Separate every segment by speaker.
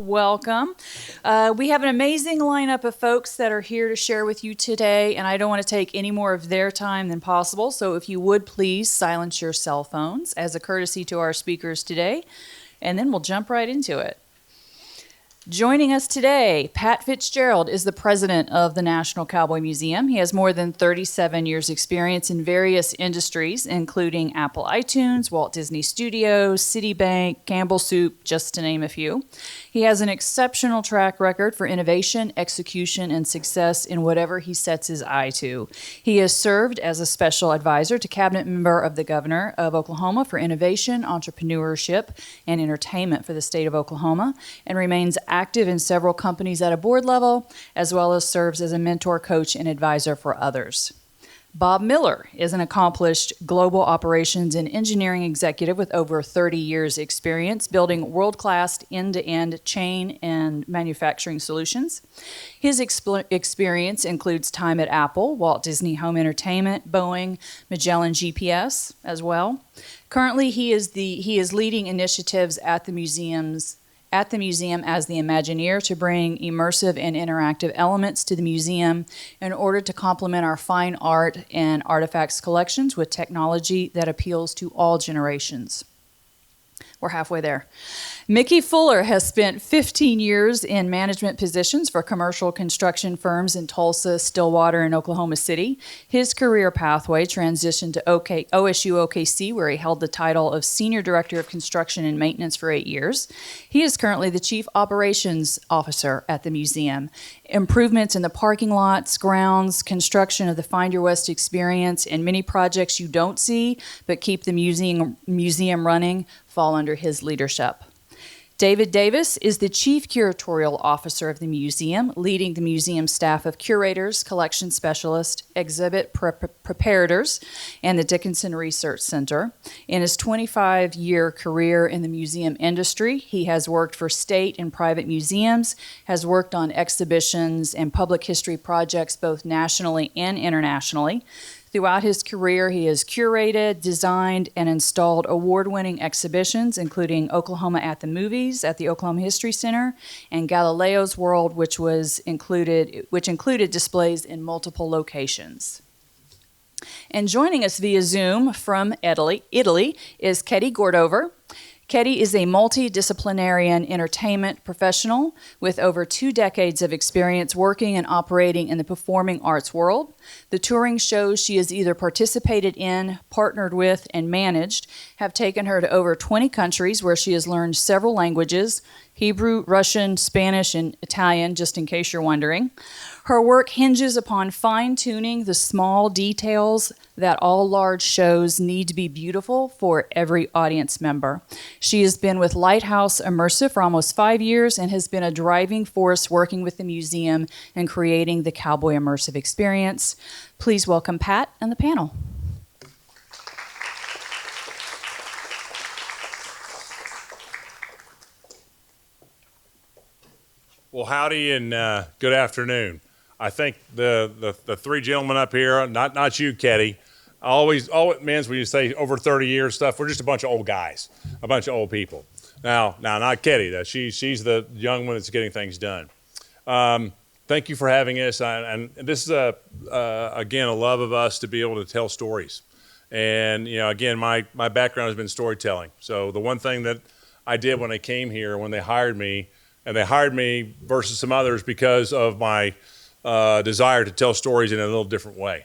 Speaker 1: welcome. We have an amazing lineup of folks that are here to share with you today, and I don't want to take any more of their time than possible, so if you would please silence your cell phones as a courtesy to our speakers today, and then we'll jump right into it. Joining us today, Pat Fitzgerald is the president of the National Cowboy Museum. He has more than 37 years' experience in various industries, including Apple iTunes, Walt Disney Studios, Citibank, Campbell Soup, just to name a few. He has an exceptional track record for innovation, execution, and success in whatever he sets his eye to. He has served as a special advisor to cabinet member of the governor of Oklahoma for innovation, entrepreneurship, and entertainment for the state of Oklahoma, and remains active in several companies at a board level, as well as serves as a mentor, coach, and advisor for others. Bob Miller is an accomplished global operations and engineering executive with over 30 years' experience building world-class end-to-end chain and manufacturing solutions. His experience includes time at Apple, Walt Disney Home Entertainment, Boeing, Magellan GPS as well. Currently, he is leading initiatives at the museum as the Imagineer to bring immersive and interactive elements to the museum in order to complement our fine art and artifacts collections with technology that appeals to all generations. We're halfway there. Mickey Fuller has spent 15 years in management positions for commercial construction firms in Tulsa, Stillwater, and Oklahoma City. His career pathway transitioned to OSU OKC, where he held the title of Senior Director of Construction and Maintenance for 8 years. He is currently the Chief Operations Officer at the museum. Improvements in the parking lots, grounds, construction of the Find Your West experience, and many projects you don't see but keep the museum running fall under his leadership. David Davis is the Chief Curatorial Officer of the museum, leading the museum staff of curators, collection specialists, exhibit preparators, and the Dickinson Research Center. In his 25-year career in the museum industry, he has worked for state and private museums, has worked on exhibitions and public history projects both nationally and internationally. Throughout his career, he has curated, designed, and installed award-winning exhibitions, including Oklahoma at the Movies at the Oklahoma History Center and Galileo's World, which included displays in multiple locations. And joining us via Zoom from Italy is Ketty Gordover. Ketty is a multidisciplinary entertainment professional with over 2 decades of experience working and operating in the performing arts world. The touring shows she has either participated in, partnered with, and managed have taken her to over 20 countries where she has learned several languages: Hebrew, Russian, Spanish, and Italian, just in case you're wondering. Her work hinges upon fine-tuning the small details that all large shows need to be beautiful for every audience member. She has been with Lighthouse Immersive for almost 5 years and has been a driving force working with the museum and creating the Cowboy Immersive experience. Please welcome Pat and the panel.
Speaker 2: Well, howdy and good afternoon. I think the three gentlemen up here, not you, Ketty, always means when you say over 30 years stuff, we're just a bunch of old guys, a bunch of old people. Now not Ketty, though. She's the young one that's getting things done. Thank you for having us, and this is again a love of us to be able to tell stories. And again, my background has been storytelling. So the one thing that I did when I came here, when they hired me, and they hired me versus some others because of my desire to tell stories in a little different way.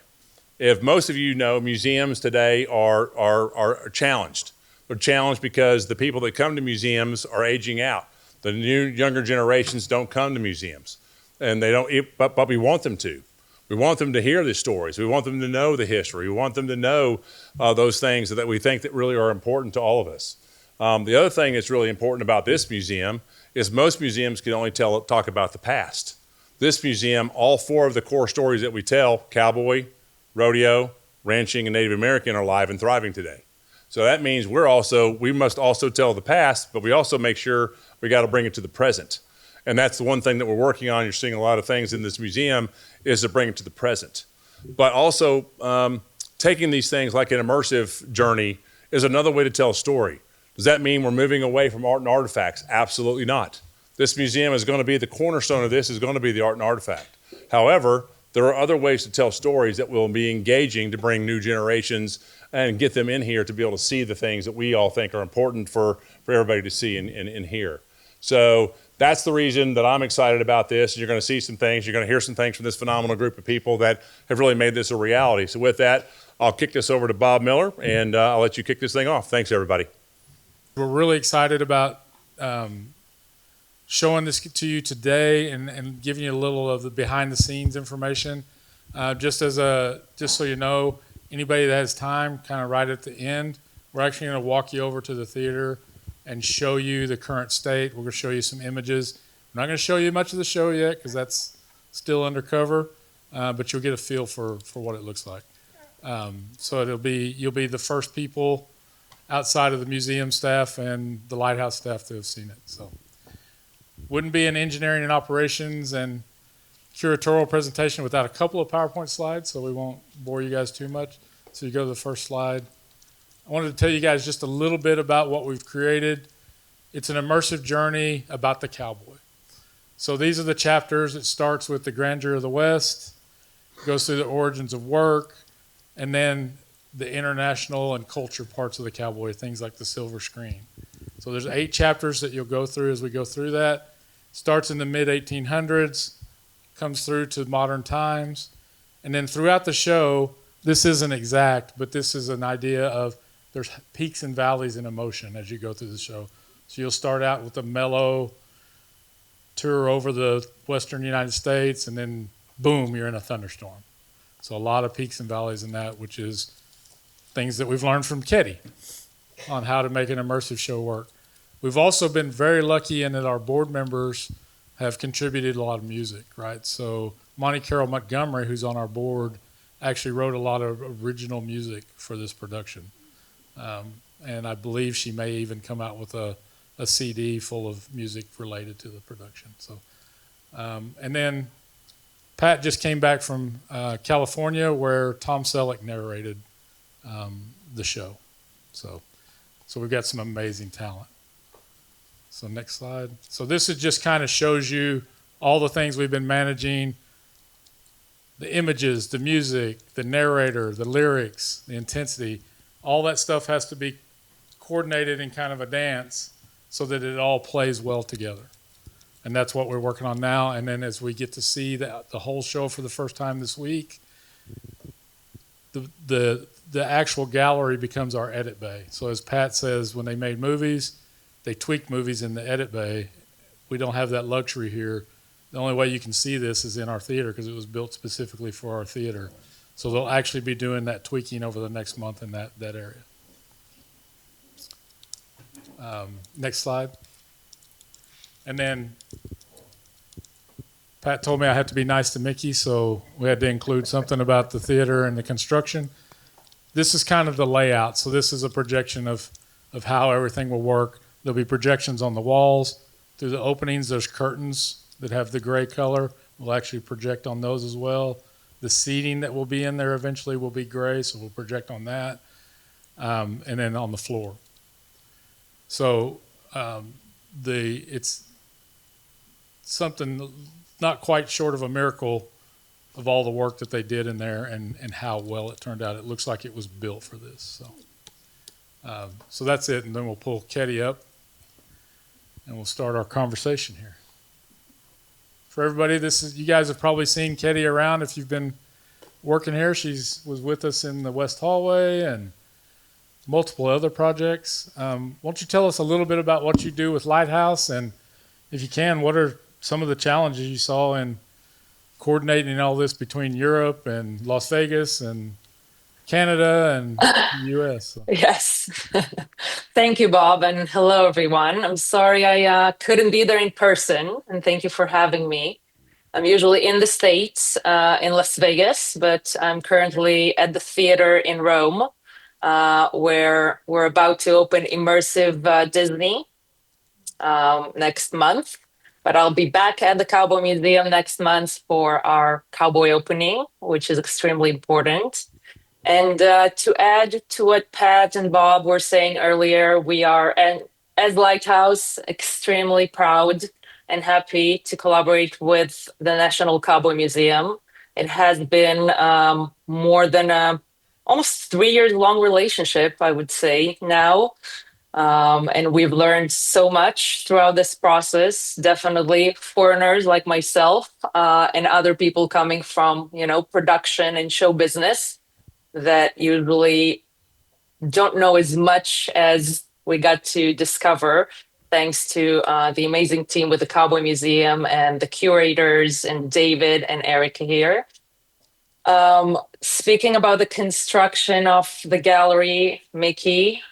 Speaker 2: If most of you know, museums today are challenged. They're challenged because the people that come to museums are aging out. The new younger generations don't come to museums, and they don't. But we want them to. We want them to hear the stories. We want them to know the history. We want them to know those things that we think that really are important to all of us. The other thing that's really important about this museum is most museums can only talk about the past. This museum, all 4 of the core stories that we tell, cowboy, rodeo, ranching, and Native American, are alive and thriving today. So that means we must also tell the past, but we also make sure we got to bring it to the present. And that's the one thing that we're working on. You're seeing a lot of things in this museum is to bring it to the present. But also taking these things like an immersive journey is another way to tell a story. Does that mean we're moving away from art and artifacts? Absolutely not. This museum is going to be the cornerstone of this, is going to be the art and artifact. However, there are other ways to tell stories that will be engaging to bring new generations and get them in here to be able to see the things that we all think are important for everybody to see and hear. So that's the reason that I'm excited about this. You're going to see some things. You're going to hear some things from this phenomenal group of people that have really made this a reality. So with that, I'll kick this over to Bob Miller, and I'll let you kick this thing off. Thanks, everybody.
Speaker 3: We're really excited about showing this to you today and giving you a little of the behind the scenes information. Just so you know, anybody that has time, kind of right at the end, we're actually going to walk you over to the theater and show you the current state. We're going to show you some images. I'm not going to show you much of the show yet because that's still undercover, but you'll get a feel for what it looks like. So you'll be the first people outside of the museum staff and the Lighthouse staff to have seen it. So wouldn't be an engineering and operations and curatorial presentation without a couple of PowerPoint slides, so we won't bore you guys too much. So you go to the first slide. I wanted to tell you guys just a little bit about what we've created. It's an immersive journey about the cowboy. So these are the chapters. It starts with the grandeur of the West, goes through the origins of work, and then the international and culture parts of the cowboy, things like the silver screen. So there's 8 chapters that you'll go through as we go through that. Starts in the mid-1800s, comes through to modern times, and then throughout the show, this isn't exact, but this is an idea of there's peaks and valleys in emotion as you go through the show. So you'll start out with a mellow tour over the western United States, and then boom, you're in a thunderstorm. So a lot of peaks and valleys in that, which is things that we've learned from Ketty on how to make an immersive show work. We've also been very lucky in that our board members have contributed a lot of music, right? So Monty Carroll Montgomery, who's on our board, actually wrote a lot of original music for this production. And I believe she may even come out with a CD full of music related to the production. So, and then Pat just came back from California, where Tom Selleck narrated the show. So we've got some amazing talent. So next slide. So this is just kind of shows you all the things we've been managing: the images, the music, the narrator, the lyrics, the intensity. All that stuff has to be coordinated in kind of a dance so that it all plays well together. And that's what we're working on now. And then as we get to see the whole show for the first time this week, the actual gallery becomes our edit bay. So as Pat says, when they made movies, they tweaked movies in the edit bay. We don't have that luxury here. The only way you can see this is in our theater because it was built specifically for our theater. So they'll actually be doing that tweaking over the next month in that area. Next slide. And then Pat told me I had to be nice to Mickey, so we had to include something about the theater and the construction. This is kind of the layout. So this is a projection of how everything will work. There'll be projections on the walls. Through the openings, there's curtains that have the gray color. We'll actually project on those as well. The seating that will be in there eventually will be gray, so we'll project on that. And then on the floor. So it's something not quite short of a miracle of all the work that they did in there and how well it turned out. It looks like it was built for this. So that's it, and then we'll pull Ketty up and we'll start our conversation here. For everybody, you guys have probably seen Ketty around if you've been working here. She was with us in the West Hallway and multiple other projects. Won't you tell us a little bit about what you do with Lighthouse, and if you can, what are some of the challenges you saw in coordinating all this between Europe and Las Vegas and Canada and the US? So.
Speaker 4: Yes. Thank you, Bob, and hello, everyone. I'm sorry I couldn't be there in person, and thank you for having me. I'm usually in the States, in Las Vegas, but I'm currently at the theater in Rome, where we're about to open Immersive Disney next month. But I'll be back at the Cowboy Museum next month for our Cowboy opening, which is extremely important. And to add to what Pat and Bob were saying earlier, we are, as Lighthouse, extremely proud and happy to collaborate with the National Cowboy Museum. It has been more than a almost 3 years long relationship, I would say now. And we've learned so much throughout this process. Definitely foreigners like myself and other people coming from, production and show business that usually don't know as much as we got to discover thanks to the amazing team with the Cowboy Museum and the curators and David and Erica here. Speaking about the construction of the gallery, Mickey,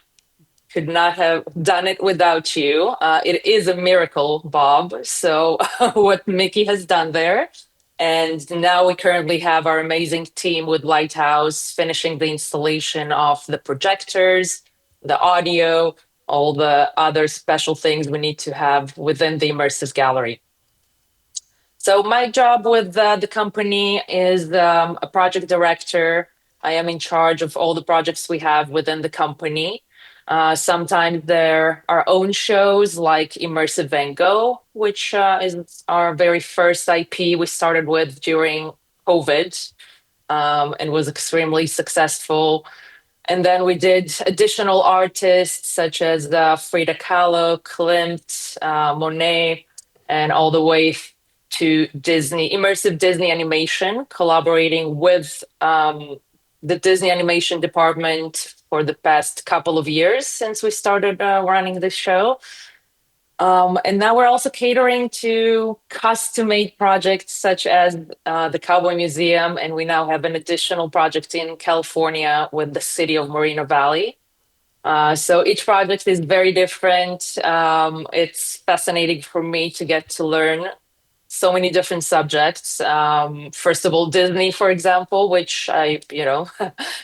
Speaker 4: could not have done it without you. It is a miracle, Bob. So, what Mickey has done there. And now we currently have our amazing team with Lighthouse finishing the installation of the projectors, the audio, all the other special things we need to have within the immersive gallery. So my job with the company is a project director. I am in charge of all the projects we have within the company. Sometimes there are own shows like Immersive Van Gogh, which is our very first IP we started with during COVID and was extremely successful. And then we did additional artists such as Frida Kahlo, Klimt, Monet, and all the way to Disney, immersive Disney animation, collaborating with the Disney animation department for the past couple of years since we started running this show. And now we're also catering to custom-made projects such as the Cowboy Museum, and we now have an additional project in California with the city of Moreno Valley. So each project is very different. It's fascinating for me to get to learn so many different subjects. First of all, Disney, for example, which I,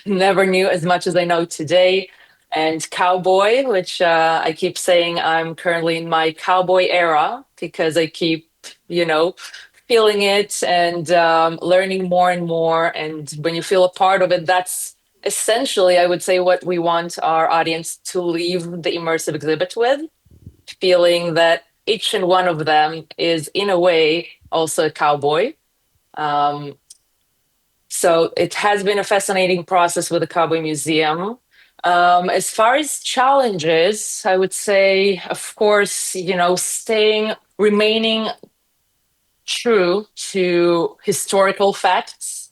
Speaker 4: never knew as much as I know today. And Cowboy, which I keep saying I'm currently in my cowboy era because I keep, feeling it and learning more and more. And when you feel a part of it, that's essentially, I would say, what we want our audience to leave the immersive exhibit with, feeling that each and one of them is, in a way, also a cowboy. So it has been a fascinating process with the Cowboy Museum. As far as challenges, I would say, of course, remaining true to historical facts,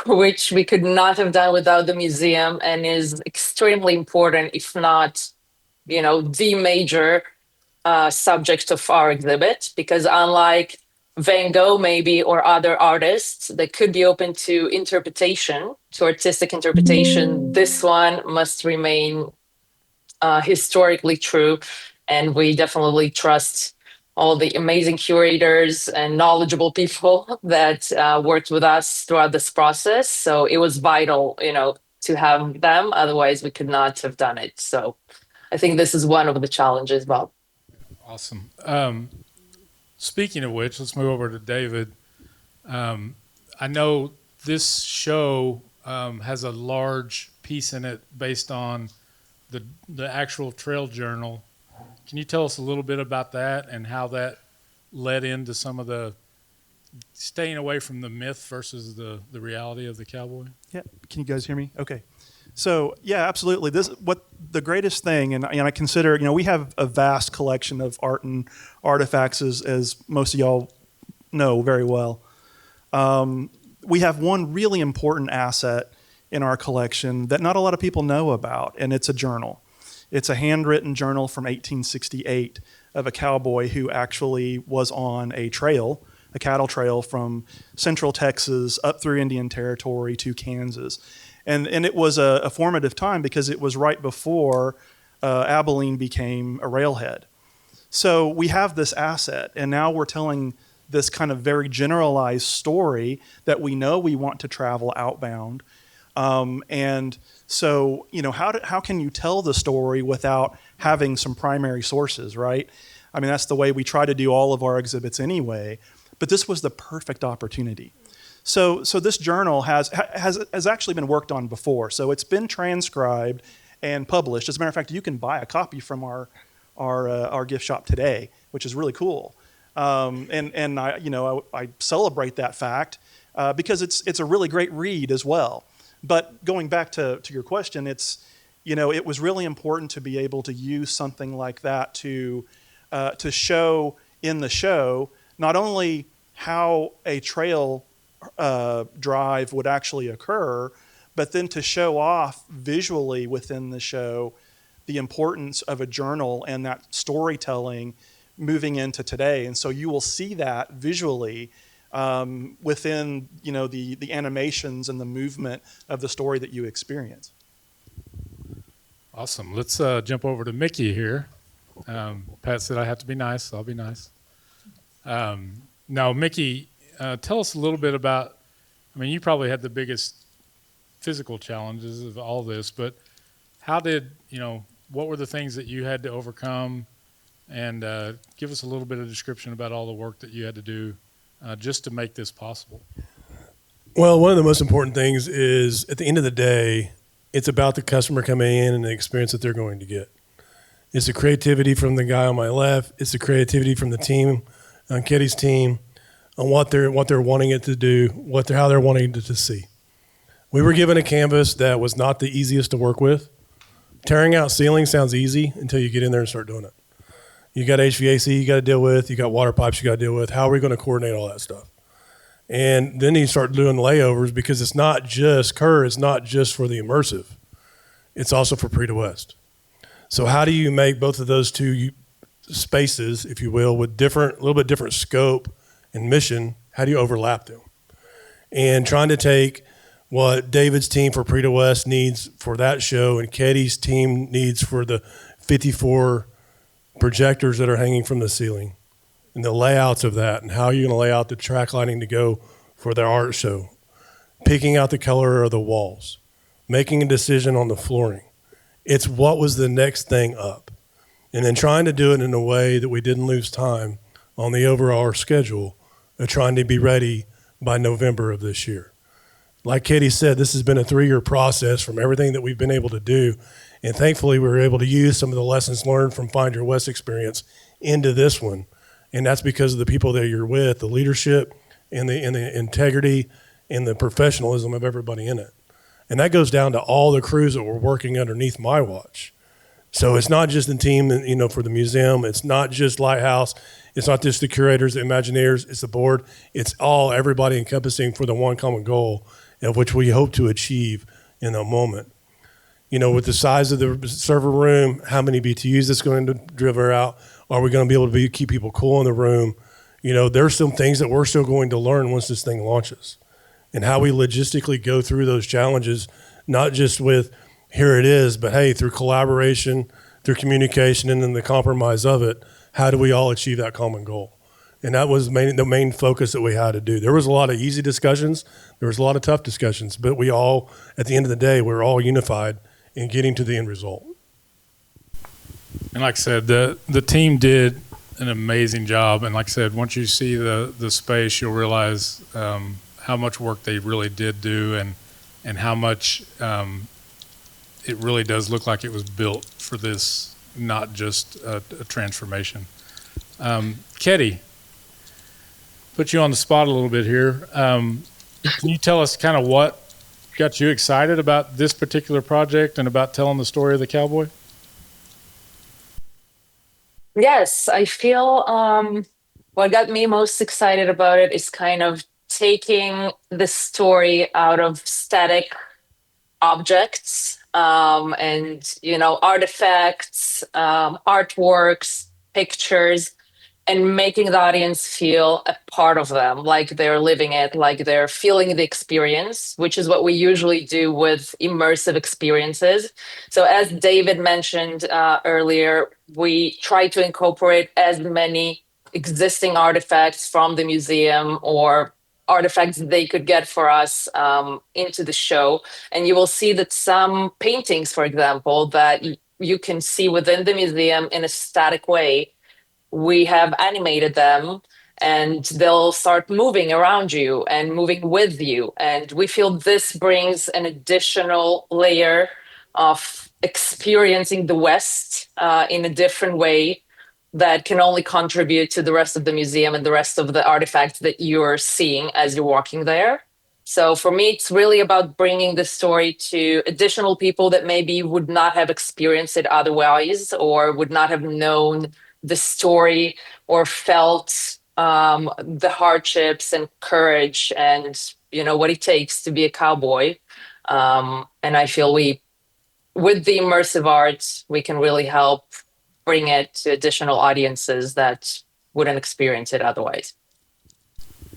Speaker 4: which we could not have done without the museum and is extremely important, if not, the major subject of our exhibit, because unlike Van Gogh maybe or other artists that could be open to interpretation, to artistic interpretation, this one must remain historically true. And we definitely trust all the amazing curators and knowledgeable people that worked with us throughout this process. So it was vital, to have them. Otherwise, we could not have done it. So I think this is one of the challenges, Bob.
Speaker 3: Awesome. Speaking of which, let's move over to David. I know this show has a large piece in it based on the actual trail journal. Can you tell us a little bit about that and how that led into some of the staying away from the myth versus the reality of the cowboy?
Speaker 5: Yeah. Can you guys hear me? Okay. So yeah, absolutely. What the greatest thing, and I consider, we have a vast collection of art and artifacts, as most of y'all know very well. We have one really important asset in our collection that not a lot of people know about, and it's a journal. It's a handwritten journal from 1868 of a cowboy who actually was on a cattle trail from central Texas up through Indian Territory to Kansas. And it was a formative time because it was right before Abilene became a railhead. So we have this asset, and now we're telling this kind of very generalized story that we know we want to travel outbound. And so, how can you tell the story without having some primary sources, right? I mean, that's the way we try to do all of our exhibits anyway. But this was the perfect opportunity. So this journal has actually been worked on before. So it's been transcribed and published. As a matter of fact, you can buy a copy from our gift shop today, which is really cool. And I celebrate that fact because it's a really great read as well. But going back to your question, it was really important to be able to use something like that to show in the show not only how a trail drive would actually occur, but then to show off visually within the show the importance of a journal and that storytelling moving into today. And so you will see that visually within the animations and the movement of the story that you experience.
Speaker 3: Awesome. Let's jump over to Mickey here. Pat said I have to be nice, so I'll be nice. Now, Mickey, tell us a little bit about, you probably had the biggest physical challenges of all this, but what were the things that you had to overcome? And give us a little bit of description about all the work that you had to do just to make this possible.
Speaker 6: Well, one of the most important things is at the end of the day, it's about the customer coming in and the experience that they're going to get. It's the creativity from the guy on my left. It's the creativity from the team, on Ketty's team, on what they're wanting it to do, how they're wanting it to see. We were given a canvas that was not the easiest to work with. Tearing out ceilings sounds easy until you get in there and start doing it. You got HVAC you got to deal with. You got water pipes you got to deal with. How are we going to coordinate all that stuff? And then you start doing layovers because it's not just Kerr. It's not just for the immersive. It's also for Pre to West. So how do you make both of those two spaces, if you will, with a little bit different scope and mission? How do you overlap them? And trying to take what David's team for Pre to West needs for that show and Ketty's team needs for the 54 projectors that are hanging from the ceiling and the layouts of that and how you're going to lay out the track lighting to go for their art show, picking out the color of the walls, making a decision on the flooring. It's what was the next thing up. And then trying to do it in a way that we didn't lose time on the overall schedule of trying to be ready by November of this year. Like Katie said, this has been a 3-year process from everything that we've been able to do. And thankfully, we were able to use some of the lessons learned from Find Your West experience into this one. And that's because of the people that you're with, the leadership and the integrity and the professionalism of everybody in it. And that goes down to all the crews that were working underneath my watch. So it's not just the team, for the museum. It's not just Lighthouse. It's not just the curators, the Imagineers. It's the board. It's everybody encompassing for the one common goal of which we hope to achieve in the moment. With the size of the server room, how many BTUs it's going to deliver out, are we going to be able to keep people cool in the room? There's some things that we're still going to learn once this thing launches. And how we logistically go through those challenges, not just with here it is, but hey, through collaboration, through communication, and then the compromise of it, how do we all achieve that common goal? And that was the main focus that we had to do. There was a lot of easy discussions. There was a lot of tough discussions, but we all, at the end of the day, we're all unified in getting to the end result.
Speaker 3: And like I said, the team did an amazing job. And like I said, once you see the space, you'll realize how much work they really did do and how much it really does look like it was built for this, not just a transformation. Ketty, put you on the spot a little bit here. Can you tell us kind of what got you excited about this particular project and about telling the story of the Cowboy?
Speaker 4: Yes, I feel what got me most excited about it is kind of taking the story out of static objects and artifacts, artworks, pictures, and making the audience feel a part of them, like they're living it, like they're feeling the experience, which is what we usually do with immersive experiences. So as David mentioned earlier, we try to incorporate as many existing artifacts from the museum or artifacts they could get for us into the show. And you will see that some paintings, for example, that you can see within the museum in a static way, we have animated them and they'll start moving around you and moving with you. And we feel this brings an additional layer of experiencing the West in a different way that can only contribute to the rest of the museum and the rest of the artifacts that you're seeing as you're walking there. So for me, it's really about bringing the story to additional people that maybe would not have experienced it otherwise, or would not have known the story or felt the hardships and courage and what it takes to be a cowboy. And I feel with the immersive arts, we can really help bring it to additional audiences that wouldn't experience it otherwise.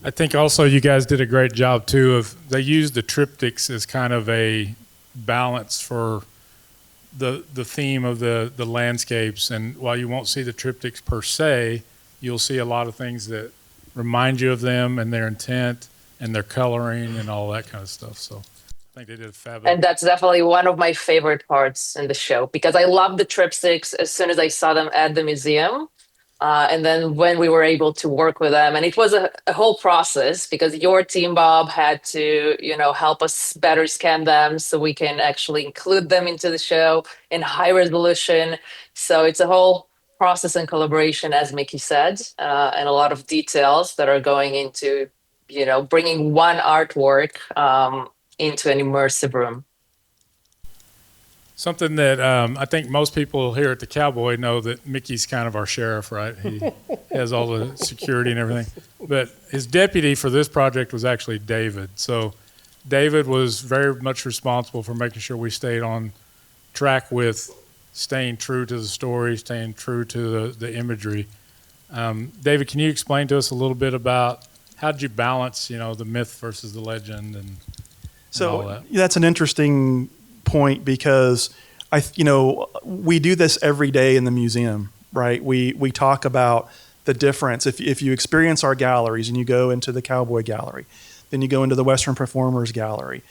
Speaker 3: I think also you guys did a great job too they used the triptychs as kind of a balance for the theme of the landscapes. And while you won't see the triptychs per se, you'll see a lot of things that remind you of them and their intent and their coloring and all that kind of stuff. So I think they did a fabulous.
Speaker 4: And that's definitely one of my favorite parts in the show, because I love the triptychs as soon as I saw them at the museum. And then when we were able to work with them, and it was a whole process, because your team, Bob, had to, help us better scan them so we can actually include them into the show in high resolution. So it's a whole process and collaboration, as Mickey said, and a lot of details that are going into, bringing one artwork into an immersive room.
Speaker 3: Something that I think most people here at the Cowboy know, that Mickey's kind of our sheriff, right? He has all the security and everything. But his deputy for this project was actually David. So David was very much responsible for making sure we stayed on track with staying true to the story, staying true to the imagery. David, can you explain to us a little bit about how did you balance, the myth versus the legend and all that?
Speaker 5: That's an interesting point, because we do this every day in the museum, right? We talk about the difference. If you experience our galleries and you go into the Cowboy Gallery, then you go into the Western Performers Gallery,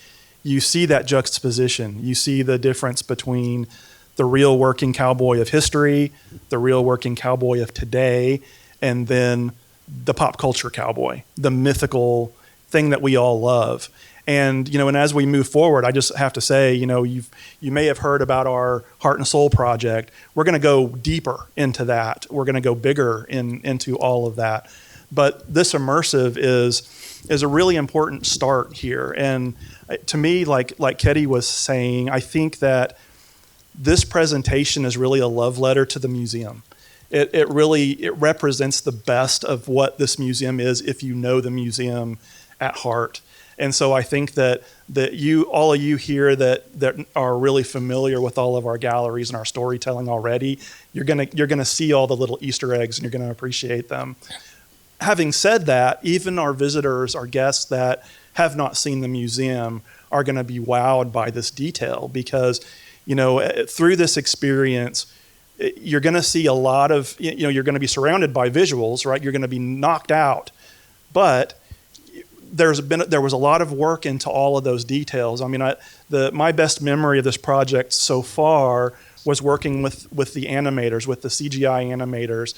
Speaker 5: you see that juxtaposition. You see the difference between the real working cowboy of history, the real working cowboy of today, and then the pop culture cowboy, the mythical thing that we all love. And and as we move forward, I just have to say, you may have heard about our Heart and Soul project. We're going to go deeper into that. We're going to go bigger into all of that. But this immersive is a really important start here. And to me, like Ketty was saying, I think that this presentation is really a love letter to the museum. It represents the best of what this museum is, if you know the museum at heart. And so I think that all of you here that are really familiar with all of our galleries and our storytelling already, you're gonna see all the little Easter eggs and you're gonna appreciate them. Having said that, even our visitors, our guests that have not seen the museum are gonna be wowed by this detail, because through this experience, you're gonna see a lot of, you're gonna be surrounded by visuals, right? You're gonna be knocked out, but there was a lot of work into all of those details. I mean, my best memory of this project so far was working with the animators, with the CGI animators,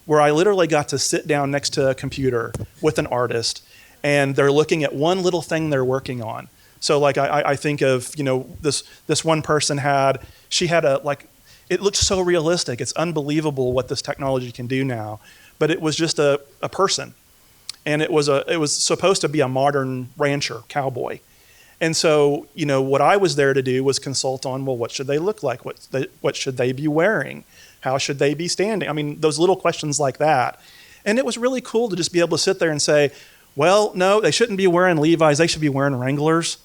Speaker 5: where I literally got to sit down next to a computer with an artist, and they're looking at one little thing they're working on. So like I think of this one person she had it looks so realistic. It's unbelievable what this technology can do now, but it was just a person. And it was supposed to be a modern rancher cowboy. And so, what I was there to do was consult on, well, what should they look like? What should they be wearing? How should they be standing? I mean, those little questions like that. And it was really cool to just be able to sit there and say, well, no, they shouldn't be wearing Levi's. They should be wearing Wranglers.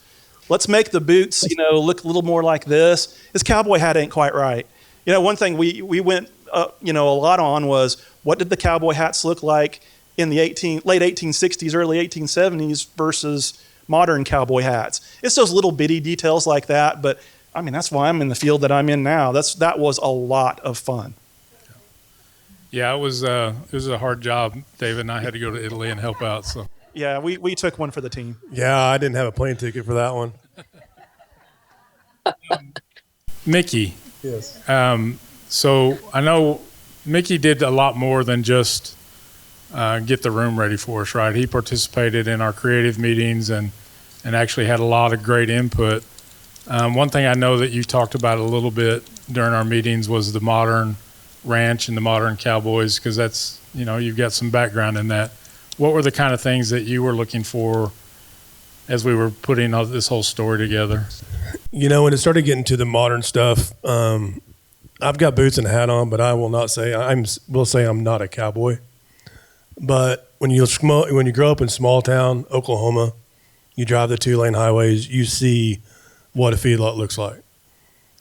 Speaker 5: Let's make the boots, look a little more like this. This cowboy hat ain't quite right. One thing we went, a lot on was, what did the cowboy hats look like in the late 1860s, early 1870s versus modern cowboy hats? It's those little bitty details like that, but I mean, that's why I'm in the field that I'm in now. That was a lot of fun.
Speaker 3: Yeah, it was a hard job. David and I had to go to Italy and help out. So
Speaker 5: yeah, we took one for the team.
Speaker 6: Yeah, I didn't have a plane ticket for that one.
Speaker 3: Mickey.
Speaker 6: Yes.
Speaker 3: So I know Mickey did a lot more than just get the room ready for us, right? He participated in our creative meetings and actually had a lot of great input. One thing I know that you talked about a little bit during our meetings was the modern ranch and the modern cowboys, because that's, you've got some background in that. What were the kind of things that you were looking for as we were putting all this whole story together?
Speaker 6: When it started getting to the modern stuff, I've got boots and a hat on, but I will not say will say I'm not a cowboy. But when you grow up in small town Oklahoma, you drive the 2-lane highways, you see what a feedlot looks like.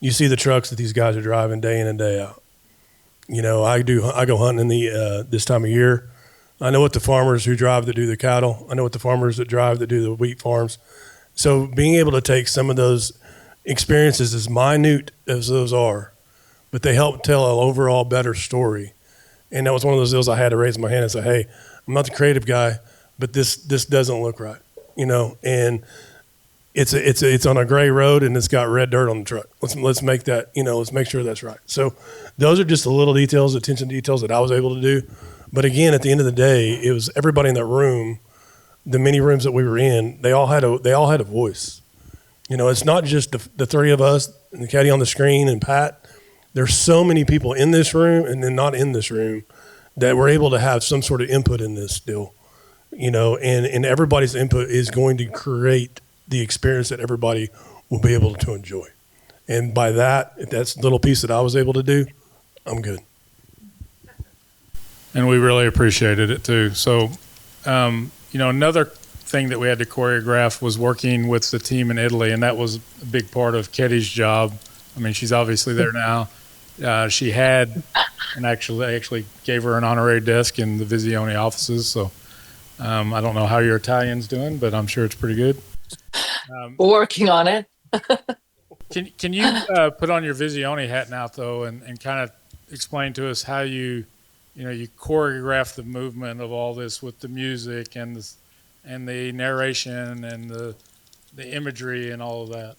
Speaker 6: You see the trucks that these guys are driving day in and day out. I go hunting in the this time of year. I know what the farmers who drive that do the cattle. I know what the farmers that drive that do the wheat farms. So being able to take some of those experiences, as minute as those are, but they help tell an overall better story. And that was one of those deals I had to raise my hand and say, hey, I'm not the creative guy, but this doesn't look right, and it's on a gray road and it's got red dirt on the truck. Let's make that, let's make sure that's right. So those are just the little details, attention to details that I was able to do. But again, at the end of the day, it was everybody in that room, the many rooms that we were in, they all had a voice. It's not just the three of us and the caddy on the screen and Pat. There's so many people in this room and then not in this room that were able to have some sort of input in this deal, and everybody's input is going to create the experience that everybody will be able to enjoy. And by that, if that's the little piece that I was able to do, I'm good.
Speaker 3: And we really appreciated it too. So, another thing that we had to choreograph was working with the team in Italy, and that was a big part of Ketty's job. I mean, she's obviously there now. She had, and actually gave her an honorary desk in the Visione offices. So I don't know how your Italian's doing, but I'm sure it's pretty good.
Speaker 4: Working on it.
Speaker 3: Can you put on your Visione hat now, though, and kind of explain to us how you choreograph the movement of all this with the music and the narration and the imagery and all of that?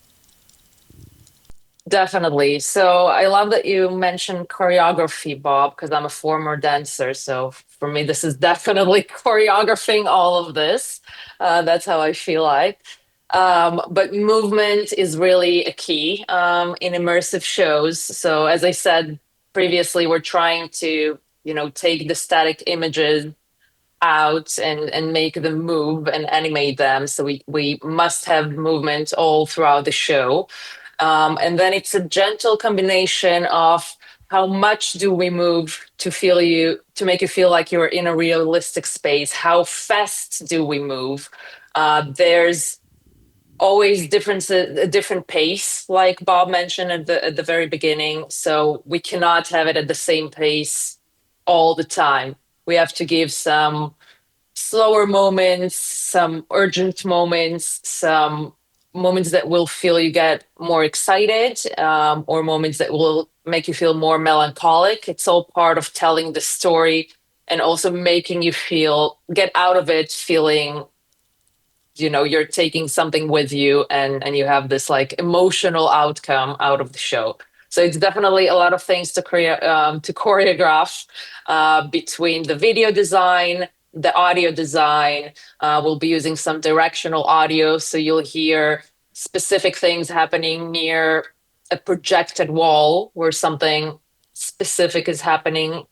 Speaker 4: Definitely. So I love that you mentioned choreography, Bob, because I'm a former dancer. So for me, this is definitely choreographing all of this. That's how I feel like. But movement is really a key in immersive shows. So as I said previously, we're trying to, take the static images out and make them move and animate them. So we must have movement all throughout the show. And then it's a gentle combination of how much do we move to make you feel like you're in a realistic space? How fast do we move? There's always a different pace, like Bob mentioned at the very beginning. So we cannot have it at the same pace all the time. We have to give some slower moments, some urgent moments, some moments that will feel you get more excited, or moments that will make you feel more melancholic. It's all part of telling the story and also making you get out of it feeling, you're taking something with you and you have this like emotional outcome out of the show. So it's definitely a lot of things to choreograph between the video design, the audio design. We'll be using some directional audio, so you'll hear specific things happening near a projected wall where something specific is happening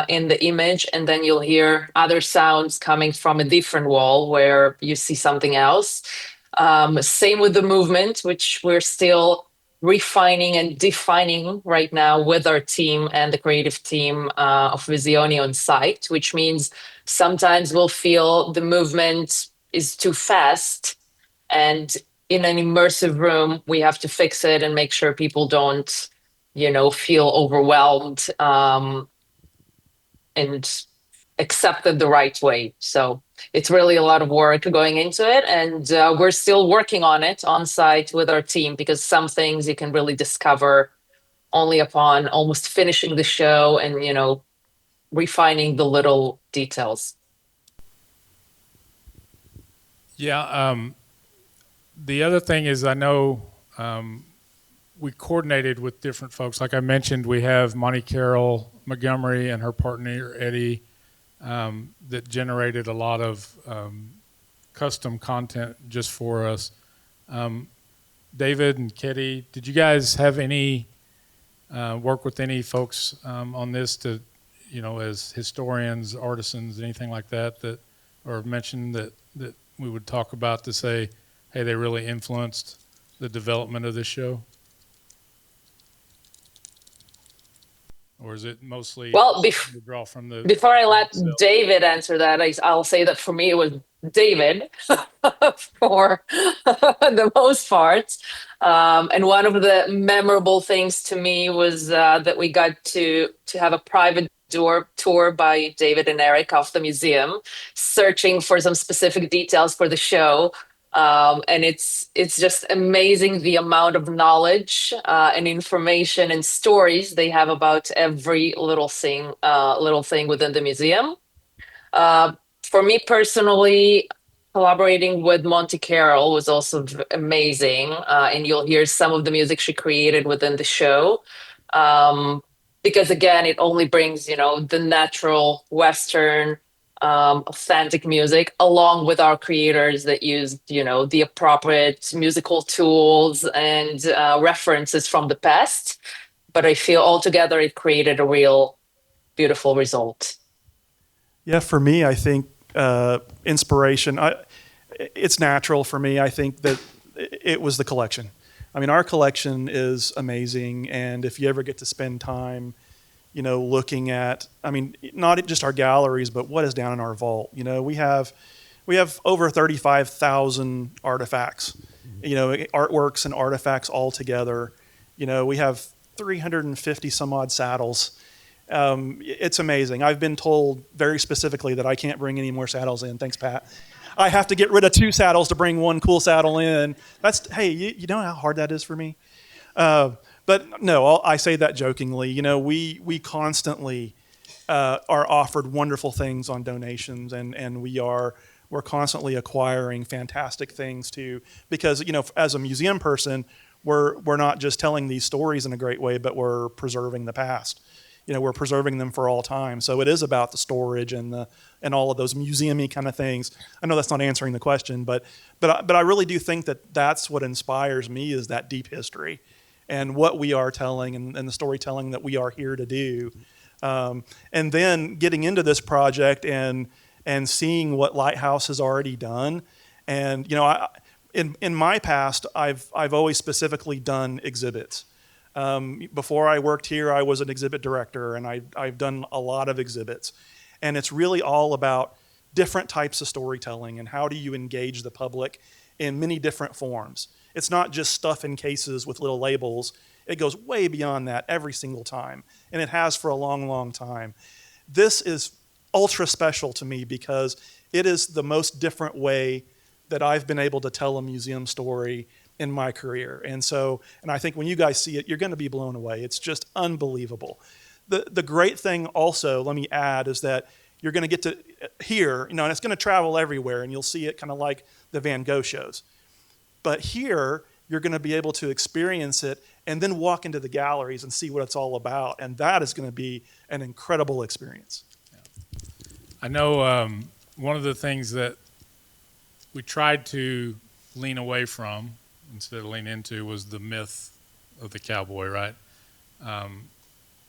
Speaker 4: in the image, and then you'll hear other sounds coming from a different wall where you see something else. Same with the movement, which we're still refining and defining right now with our team and the creative team of Visione on site, which means sometimes we'll feel the movement is too fast, and in an immersive room, we have to fix it and make sure people don't, feel overwhelmed and accept it the right way. So it's really a lot of work going into it, and we're still working on it on site with our team, because some things you can really discover only upon almost finishing the show and refining the little details.
Speaker 3: Yeah. The other thing is, I know we coordinated with different folks. Like I mentioned, we have Monty Carroll Montgomery and her partner Eddie that generated a lot of custom content just for us. David and Ketty, did you guys have any work with any folks on this to, as historians, artisans, anything like that, or mention that we would talk about to say, hey, they really influenced the development of this show? Or is it mostly
Speaker 4: Well,
Speaker 3: the draw from the
Speaker 4: before I let
Speaker 3: itself?
Speaker 4: David answer that, I'll say that for me it was David for the most part. And one of the memorable things to me was that we got to have a private tour by David and Eric of the museum, searching for some specific details for the show. And it's just amazing the amount of knowledge and information and stories they have about every little thing within the museum. Uh, for me personally, collaborating with Monte Carol was also amazing, and you'll hear some of the music she created within the show. Um, because again, it only brings the natural Western, authentic music along with our creators that used the appropriate musical tools and references from the past. But I feel altogether it created a real beautiful result.
Speaker 5: Yeah, for me, I think inspiration. It's natural for me. I think that it was the collection. I mean, our collection is amazing, and if you ever get to spend time, looking at, I mean, not just our galleries, but what is down in our vault. We have over 35,000 artifacts, artworks and artifacts all together. We have 350 some odd saddles. It's amazing. I've been told very specifically that I can't bring any more saddles in. Thanks, Pat. I have to get rid of 2 saddles to bring 1 cool saddle in. Hey, you know how hard that is for me? But no, I say that jokingly. We constantly are offered wonderful things on donations, and we're constantly acquiring fantastic things too. Because as a museum person, we're not just telling these stories in a great way, but we're preserving the past. We're preserving them for all time. So it is about the storage and all of those museum-y kind of things. I know that's not answering the question, but I really do think that that's what inspires me, is that deep history and what we are telling and the storytelling that we are here to do. And then getting into this project and seeing what Lighthouse has already done. And in my past, I've always specifically done exhibits. Before I worked here, I was an exhibit director, and I've done a lot of exhibits. And it's really all about different types of storytelling and how do you engage the public in many different forms. It's not just stuff in cases with little labels. It goes way beyond that every single time, and it has for a long, long time. This is ultra special to me because it is the most different way that I've been able to tell a museum story in my career. And I think when you guys see it, you're going to be blown away. It's just unbelievable. The great thing also, let me add, is that you're going to get to hear, and it's going to travel everywhere, and you'll see it kind of like the Van Gogh shows. But here, you're going to be able to experience it and then walk into the galleries and see what it's all about. And that is going to be an incredible experience.
Speaker 3: I know one of the things that we tried to lean away from instead of lean into was the myth of the cowboy, right?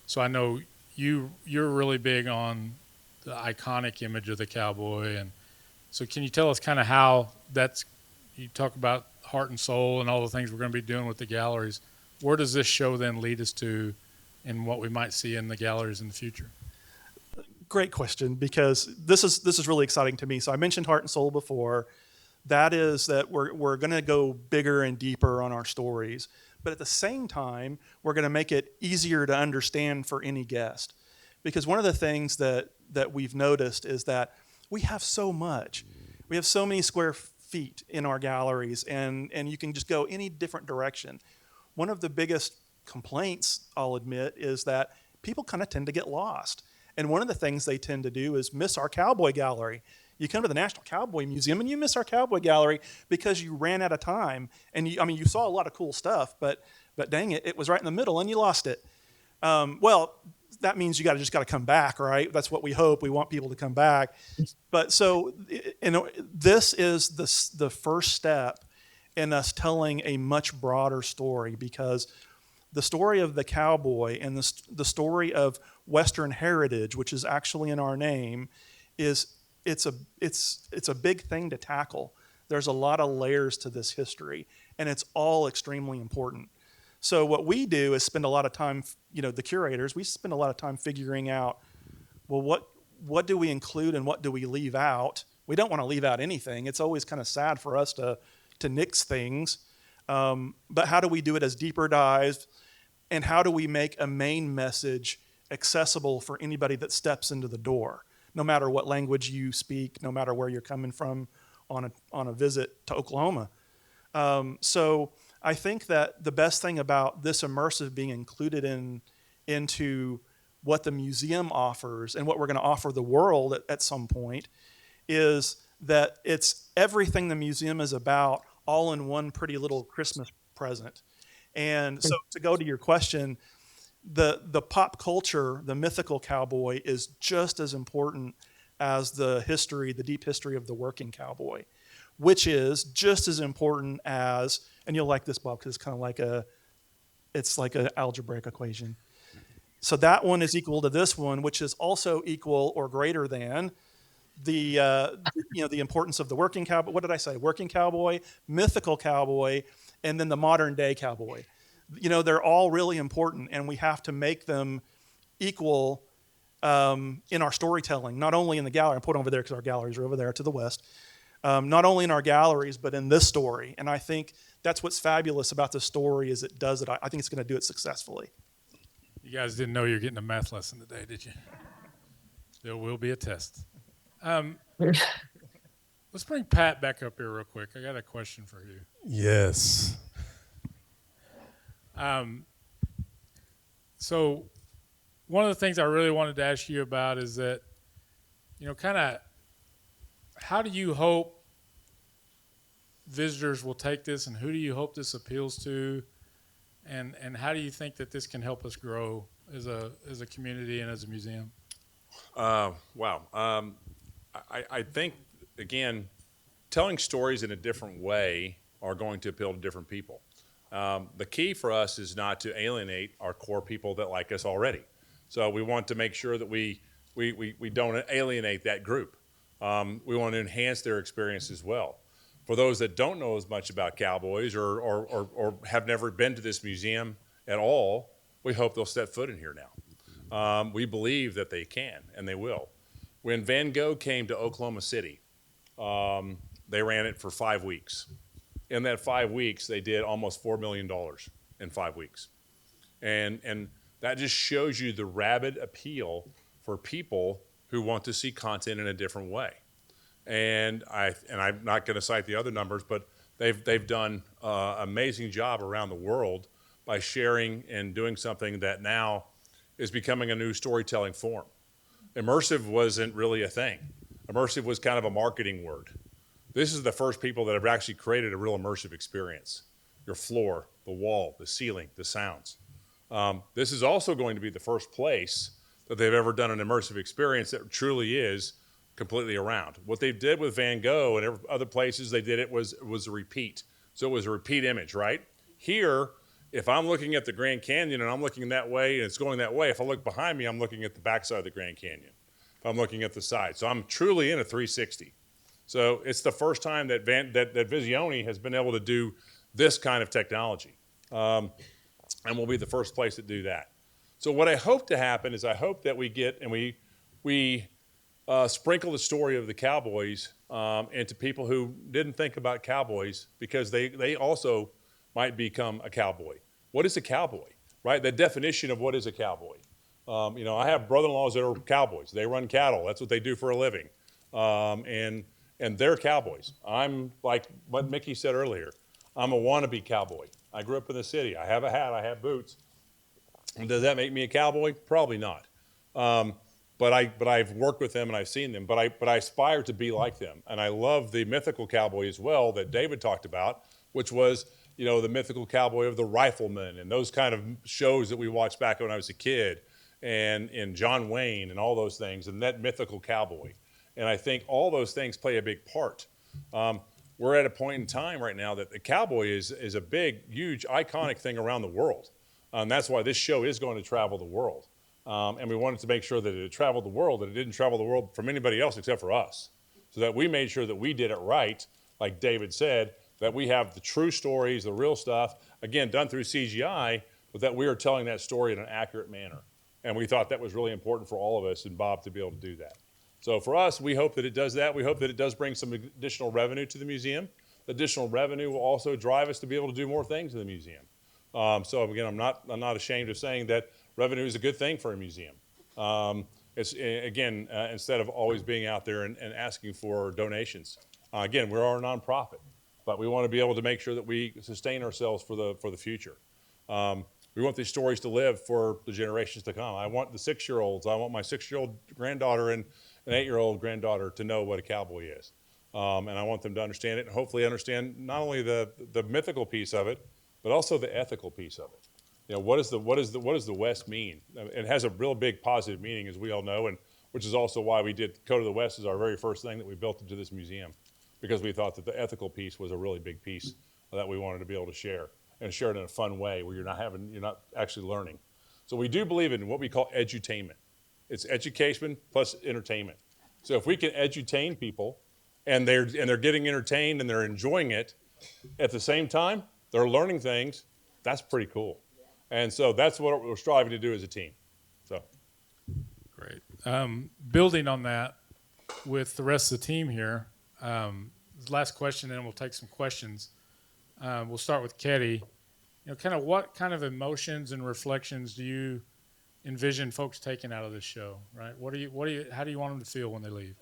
Speaker 3: So I know you're really big on the iconic image of the cowboy, and so can you tell us kind of how you talk about heart and soul and all the things we're going to be doing with the galleries. Where does this show then lead us to, and what we might see in the galleries in the future?
Speaker 5: Great question, because this is really exciting to me. So I mentioned heart and soul before. That is that we're going to go bigger and deeper on our stories, but at the same time, we're going to make it easier to understand for any guest. Because one of the things that we've noticed is that we have so much. We have so many square feet in our galleries, and you can just go any different direction. One of the biggest complaints, I'll admit, is that people kind of tend to get lost. And one of the things they tend to do is miss our cowboy gallery. You come to the National Cowboy Museum and you miss our cowboy gallery because you ran out of time. And you saw a lot of cool stuff, but dang it, it was right in the middle and you lost it. Well, that means you just got to come back, right? That's what we hope. We want people to come back. But so, this is the first step in us telling a much broader story, because the story of the cowboy and the story of Western heritage, which is actually in our name, is it's a big thing to tackle. There's a lot of layers to this history, and it's all extremely important. So what we do is spend a lot of time, the curators, we spend a lot of time figuring out, well, what do we include and what do we leave out? We don't want to leave out anything. It's always kind of sad for us to nix things. But how do we do it as deeper dives? And how do we make a main message accessible for anybody that steps into the door, no matter what language you speak, no matter where you're coming from on a visit to Oklahoma? So I think that the best thing about this immersive being included into what the museum offers and what we're going to offer the world at some point is that it's everything the museum is about, all in one pretty little Christmas present. And so to go to your question, the pop culture, the mythical cowboy is just as important as the deep history of the working cowboy, which is just as important as, and you'll like this, Bob, because it's kind of it's like an algebraic equation. So that one is equal to this one, which is also equal or greater than the importance of the working cowboy. What did I say? Working cowboy, mythical cowboy, and then the modern day cowboy. They're all really important, and we have to make them equal in our storytelling, not only in the gallery. I'm putting over there because our galleries are over there to the west. Not only in our galleries, but in this story. And I think that's what's fabulous about this story is it does it. I think it's going to do it successfully.
Speaker 3: You guys didn't know you were getting a math lesson today, did you? There will be a test. Let's bring Pat back up here real quick. I got a question for you.
Speaker 6: Yes.
Speaker 3: So one of the things I really wanted to ask you about is that, kind of how do you hope visitors will take this, and who do you hope this appeals to, and how do you think that this can help us grow as a community and as a museum?
Speaker 2: Wow. I think, again, telling stories in a different way are going to appeal to different people. The key for us is not to alienate our core people that like us already. So we want to make sure that we don't alienate that group. We want to enhance their experience as well. For those that don't know as much about cowboys or have never been to this museum at all, we hope they'll step foot in here now. We believe that they can, and they will. When Van Gogh came to Oklahoma City, they ran it for 5 weeks. In that 5 weeks, they did almost $4 million in 5 weeks. And that just shows you the rabid appeal for people who want to see content in a different way. And I'm not going to cite the other numbers, but they've done an amazing job around the world by sharing and doing something that now is becoming a new storytelling form. Immersive wasn't really a thing. Immersive was kind of a marketing word. This is the first people that have actually created a real immersive experience. Your floor, the wall, the ceiling, the sounds. This is also going to be the first place that they've ever done an immersive experience that truly is completely around. What they did with Van Gogh and other places they did it was a repeat. So it was a repeat image, right? Here, if I'm looking at the Grand Canyon and I'm looking that way and it's going that way, if I look behind me, I'm looking at the backside of the Grand Canyon. If I'm looking at the side. So I'm truly in a 360. So it's the first time that Visione has been able to do this kind of technology. And we'll be the first place to do that. So what I hope to happen is I hope that we get and we sprinkle the story of the cowboys into people who didn't think about cowboys because they also might become a cowboy. What is a cowboy, right? The definition of what is a cowboy. I have brother-in-laws that are cowboys. They run cattle. That's what they do for a living. And they're cowboys. I'm like what Mickey said earlier. I'm a wannabe cowboy. I grew up in the city. I have a hat. I have boots. And does that make me a cowboy? Probably not. But I've worked with them and I've seen them. But I aspire to be like them. And I love the mythical cowboy as well that David talked about, which was the mythical cowboy of the Rifleman and those kind of shows that we watched back when I was a kid, and John Wayne and all those things, and that mythical cowboy. And I think all those things play a big part. We're at a point in time right now that the cowboy is a big, huge, iconic thing around the world. That's why this show is going to travel the world. And we wanted to make sure that it traveled the world, and it didn't travel the world from anybody else except for us. So that we made sure that we did it right, like David said, that we have the true stories, the real stuff, again, done through CGI, but that we are telling that story in an accurate manner. And we thought that was really important for all of us and Bob to be able to do that. So for us, we hope that it does that. We hope that it does bring some additional revenue to the museum. The additional revenue will also drive us to be able to do more things in the museum. So again, I'm not ashamed of saying that revenue is a good thing for a museum. It's again, instead of always being out there and asking for donations. Again, we're a nonprofit, but we want to be able to make sure that we sustain ourselves for the future. We want these stories to live for the generations to come. I want the 6-year-olds. I want my 6-year-old granddaughter and an 8-year-old granddaughter to know what a cowboy is, and I want them to understand it and hopefully understand not only the mythical piece of it, but also the ethical piece of it. You know, what does the West mean? It has a real big positive meaning, as we all know, and which is also why we did Code of the West as our very first thing that we built into this museum, because we thought that the ethical piece was a really big piece that we wanted to be able to share and share it in a fun way where you're not actually learning. So we do believe in what we call edutainment. It's education plus entertainment. So if we can edutain people and they're getting entertained and they're enjoying it at the same time, they're learning things, that's pretty cool. And so that's what we're striving to do as a team. So
Speaker 3: Great. Building on that with the rest of the team here, last question, and we'll take some questions. We'll start with Ketty. You know, kind of what kind of emotions and reflections do you envision folks taking out of this show? Right? How do you want them to feel when they leave?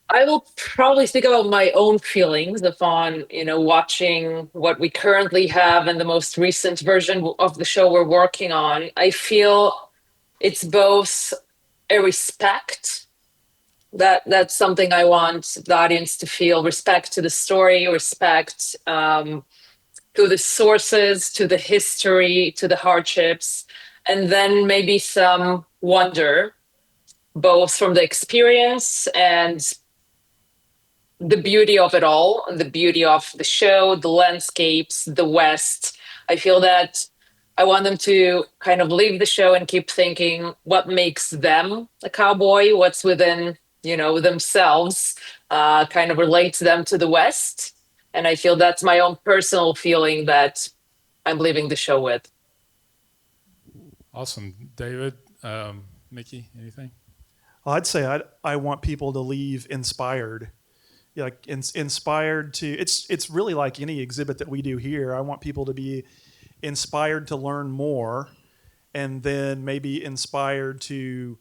Speaker 4: I will probably speak about my own feelings upon, watching what we currently have and the most recent version of the show we're working on. I feel it's both a respect. That's something I want the audience to feel: respect to the story, respect to the sources, to the history, to the hardships, and then maybe some wonder, both from the experience and the beauty of it all, and the beauty of the show, the landscapes, the West. I feel that I want them to kind of leave the show and keep thinking what makes them a cowboy, what's within, themselves, kind of relates them to the West. And I feel that's my own personal feeling that I'm leaving the show with.
Speaker 3: Awesome. David, Mickey, anything?
Speaker 5: Well, I'd say I want people to leave inspired. Yeah, like inspired to. It's really like any exhibit that we do here. I want people to be inspired to learn more, and then maybe inspired to,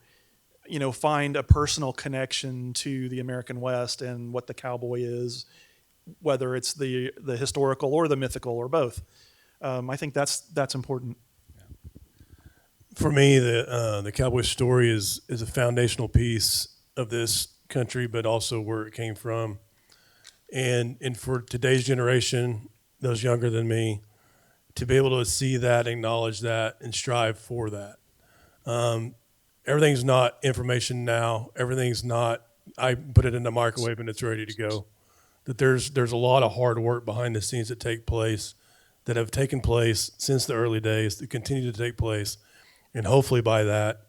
Speaker 5: find a personal connection to the American West and what the cowboy is, whether it's the historical or the mythical or both. I think that's important.
Speaker 6: For me, the cowboy story is a foundational piece of this country, but also where it came from. And for today's generation, those younger than me, to be able to see that, acknowledge that, and strive for that. Everything's not information now. Everything's not, I put it in the microwave and it's ready to go. That there's a lot of hard work behind the scenes that have taken place since the early days, that continue to take place. And hopefully by that,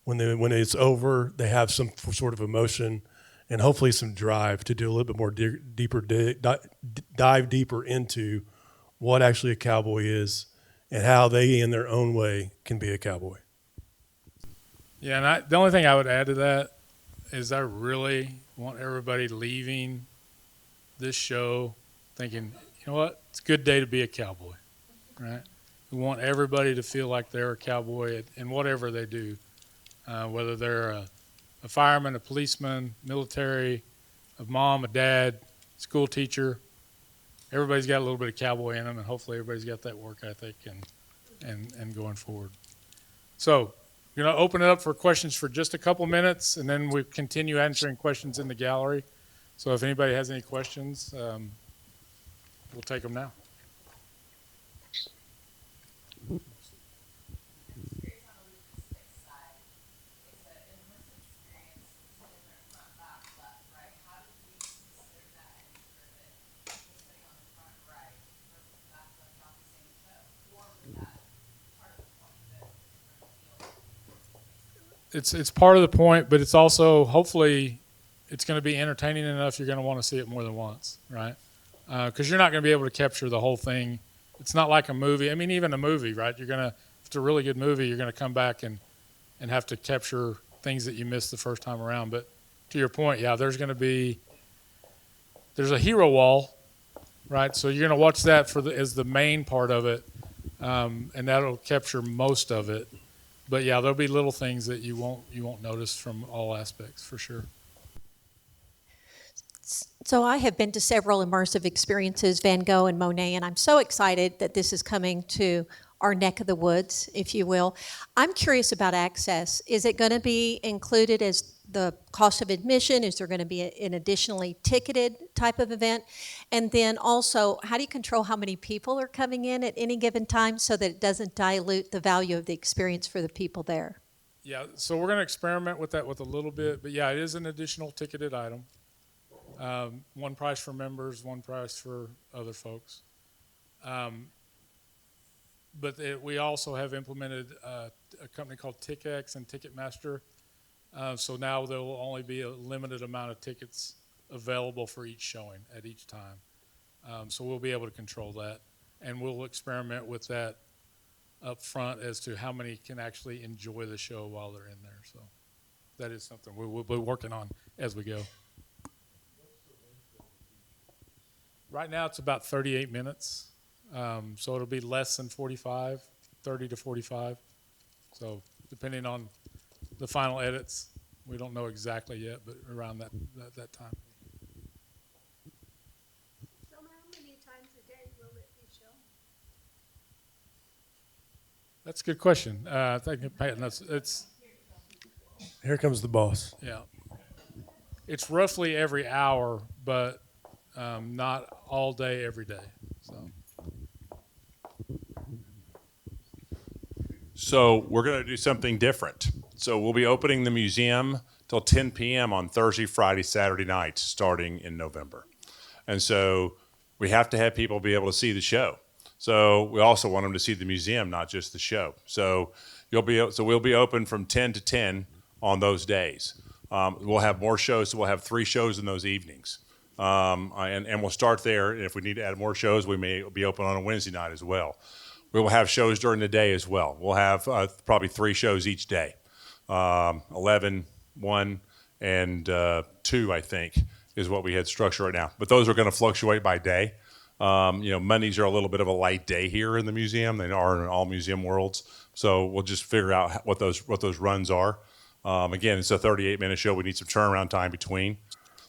Speaker 6: when it's over, they have some sort of emotion and hopefully some drive to do a little bit more dive deeper into what actually a cowboy is and how they, in their own way, can be a cowboy.
Speaker 3: Yeah, and the only thing I would add to that is I really want everybody leaving this show thinking, you know what, it's a good day to be a cowboy, right? We want everybody to feel like they're a cowboy in whatever they do, whether they're a fireman, a policeman, military, a mom, a dad, school teacher. Everybody's got a little bit of cowboy in them, and hopefully everybody's got that work ethic and going forward. So we're going to open it up for questions for just a couple minutes, and then we continue answering questions in the gallery. So if anybody has any questions, we'll take them now. it's part of the point, but it's also hopefully it's going to be entertaining enough. You're going to want to see it more than once, right? Because you're not going to be able to capture the whole thing. It's not like a movie. I mean, even a movie, right? You're gonna, if it's a really good movie, you're going to come back and have to capture things that you missed the first time around. But to your point, yeah, there's a hero wall, right? So you're going to watch that as the main part of it, and that'll capture most of it. But yeah, there'll be little things that you won't notice from all aspects for sure.
Speaker 7: So I have been to several immersive experiences, Van Gogh and Monet, and I'm so excited that this is coming to our neck of the woods, if you will. I'm curious about access. Is it going to be included as the cost of admission? Is there going to be an additionally ticketed type of event? And then also, how do you control how many people are coming in at any given time so that it doesn't dilute the value of the experience for the people there?
Speaker 3: Yeah, so we're going to experiment with that with a little bit, but yeah, it is an additional ticketed item. One price for members, one price for other folks. But we also have implemented a company called TickX and Ticketmaster. So now there will only be a limited amount of tickets available for each showing at each time. So we'll be able to control that. And we'll experiment with that up front as to how many can actually enjoy the show while they're in there. So that is something we'll be working on as we go. Right now it's about 38 minutes. So it'll be less than 45, 30 to 45. So depending on the final edits, we don't know exactly yet, but around that time.
Speaker 8: So how many times a day will it be shown?
Speaker 3: That's a good question. Thank you, Peyton. It's
Speaker 6: Here comes the boss.
Speaker 3: yeah. It's roughly every hour, but not all day, every day.
Speaker 2: So we're going to do something different. So we'll be opening the museum till 10 p.m. on Thursday, Friday, Saturday nights, starting in November. And so we have to have people be able to see the show. So we also want them to see the museum, not just the show. So we'll be open from 10 to 10 on those days. We'll have more shows. So we'll have 3 shows in those evenings. And we'll start there. And if we need to add more shows, we may be open on a Wednesday night as well. We will have shows during the day as well. We'll have probably 3 shows each day. 11, 1, and 2, I think, is what we had structured right now. But those are going to fluctuate by day. Mondays are a little bit of a light day here in the museum. They are in all museum worlds. So we'll just figure out what those runs are. Again, it's a 38-minute show. We need some turnaround time between.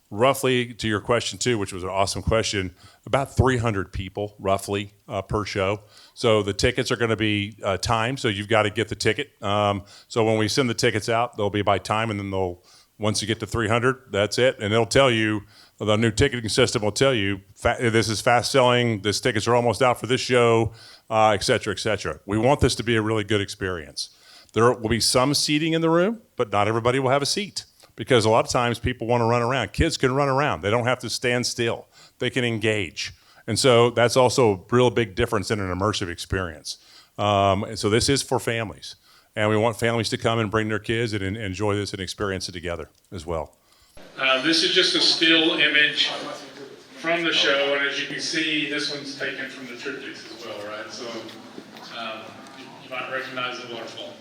Speaker 2: Roughly, to your question too, which was an awesome question, about 300 people roughly per show. So the tickets are going to be timed, so you've got to get the ticket. So when we send the tickets out, they'll be by time, and then once you get to 300, that's it. And it'll tell you, the new ticketing system will tell you, this is fast selling, these tickets are almost out for this show, et cetera, et cetera. We want this to be a really good experience. There will be some seating in the room, but not everybody will have a seat. Because a lot of times people want to run around. Kids can run around. They don't have to stand still. They can engage. And so that's also a real big difference in an immersive experience. And so this is for families. And we want families to come and bring their kids and enjoy this and experience it together as well.
Speaker 3: This is just a still image from the show. And as you can see, this one's taken from the triptychs as well, right? So you might recognize the waterfall.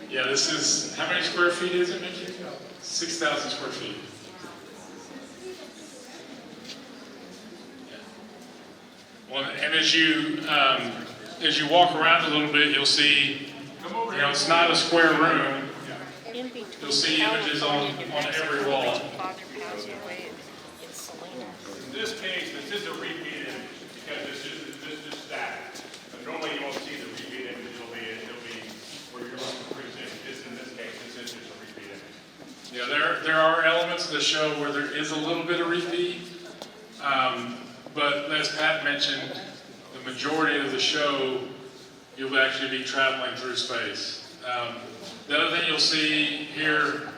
Speaker 3: Yeah, this is, how many square feet is it, Mickey? 6,000 square feet. Yeah. Well, and as you walk around a little bit, you'll see, it's not a square room. You'll see images on every wall.
Speaker 2: In this case, this is a repeat image because this is static. But normally you won't see the repeat image. It'll be where you're looking for images. In this case, this is just a repeat image.
Speaker 3: Yeah, there are elements of the show where there is a little bit of repeat, but as Pat mentioned, the majority of the show you'll actually be traveling through space. The other thing you'll see here,